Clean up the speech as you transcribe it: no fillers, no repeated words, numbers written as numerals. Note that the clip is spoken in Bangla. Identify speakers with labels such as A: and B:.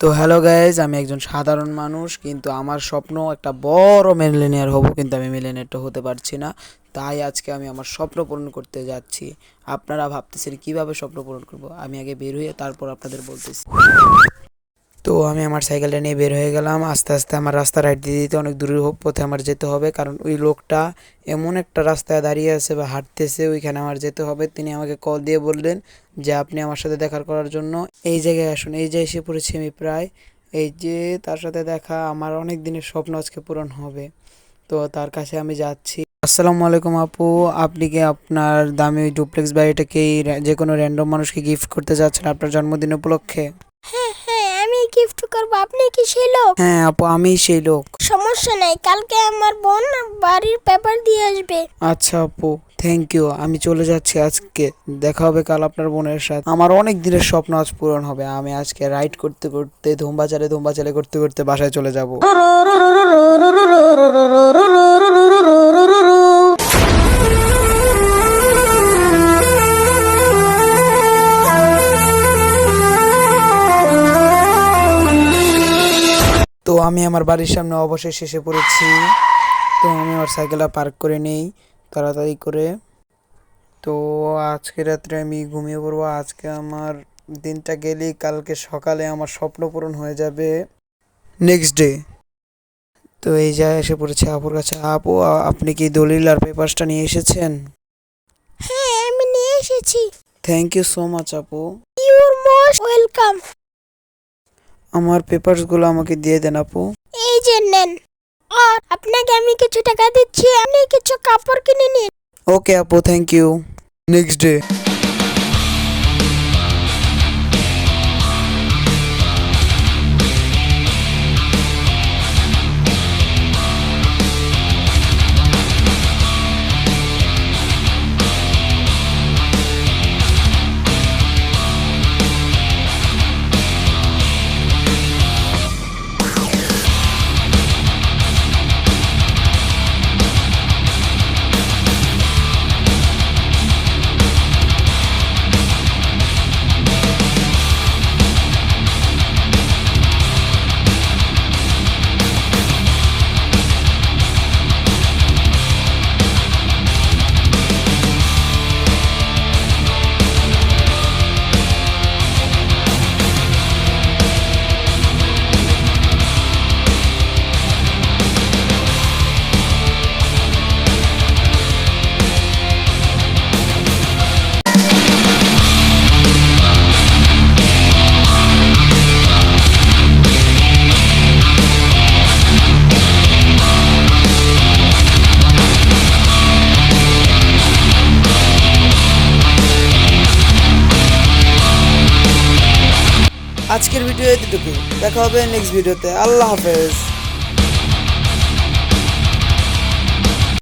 A: তো হ্যালো গাইজ, আমি একজন সাধারণ মানুষ, কিন্তু আমার স্বপ্ন একটা বড় মিলিয়নিয়ার হব, কিন্তু আমি মিলিয়নিয়ারটা হতে পারছি না। তাই আজকে আমি আমার স্বপ্ন পূরণ করতে যাচ্ছি। আপনারা ভাবতেছেন কিভাবে স্বপ্ন পূরণ করব? আমি আগে বের হয়ে তারপর আপনাদের বলতেছি। তো আমি আমার সাইকেলটা নিয়ে বের হয়ে গেলাম। আস্তে আস্তে আমার রাস্তা রাইট দিতে দিতে অনেক দূরের পথে আমার যেতে হবে, কারণ ওই লোকটা এমন একটা রাস্তায় দাঁড়িয়ে আছে বা হাঁটতেছে, ওইখানে আমার যেতে হবে। তিনি আমাকে কল দিয়ে বললেন যে আপনি আমার সাথে দেখা করার জন্য এই জায়গায় আসুন। এই যে এসে পড়েছি আমি প্রায়। এই যে তার সাথে দেখা, আমার অনেক দিনের স্বপ্ন আজকে পূরণ হবে। তো তার কাছে আমি যাচ্ছি। আসসালামু আলাইকুম আপু, আপনি কি আপনার দামি ওই ডুপ্লেক্স বাড়িটাকে যে কোনো র্যান্ডম মানুষকে গিফট করতে যাচ্ছেন আপনার জন্মদিন উপলক্ষে?
B: হ্যাঁ হ্যাঁ, আমি গিফট করবো। আপনি কি সেই লোক?
A: হ্যাঁ আপু, আমি সেই লোক।
B: সমস্যা নাই, কালকে আমার বোন বাড়ির পেপার দিয়ে আসবে।
A: আচ্ছা আপু, থ্যাংক ইউ। আমি চলে যাচ্ছি আজকে। দেখা হবে কাল আপনার বোনের সাথে। আমার অনেক দিনের স্বপ্ন আজ পূরণ হবে। আমি আজকে রাইড করতে করতে ধুম্বাচালে করতে করতে বাসায় চলে যাব। তো আমি আমার বাড়ির সামনে অবশেষে এসে পড়েছি। তো আমি আমার সাইকেলটা পার্ক করে নেই তাড়াতাড়ি করে। তো আজকে রাত্রে আমি ঘুমিয়ে পড়বো। আজকে আমার দিনটা গেলেই কালকে সকালে আমার স্বপ্ন পূরণ হয়ে যাবে। Next day. তো এই যা এসে পড়েছে আপুর কাছে। আপু, আপনি কি দলিল আর পেপারসটা নিয়ে এসেছেন?
B: হ্যাঁ, আমি নিয়ে এসেছি।
A: থ্যাংক ইউ সো মাচ আপু।
B: Your most welcome.
A: আমার পেপারসগুলো আমাকে দিয়ে দেন আপু।
B: এই যে নেন। আর আপনাকে আমি কিছু টাকা দিচ্ছি, আপনি কিছু কাপড় কিনে নিন।
A: ওকে আপু, থ্যাংক ইউ। Next day. আজকের ভিডিও এতটুকু। দেখা হবে নেক্সট ভিডিওতে। আল্লাহ হাফেজ।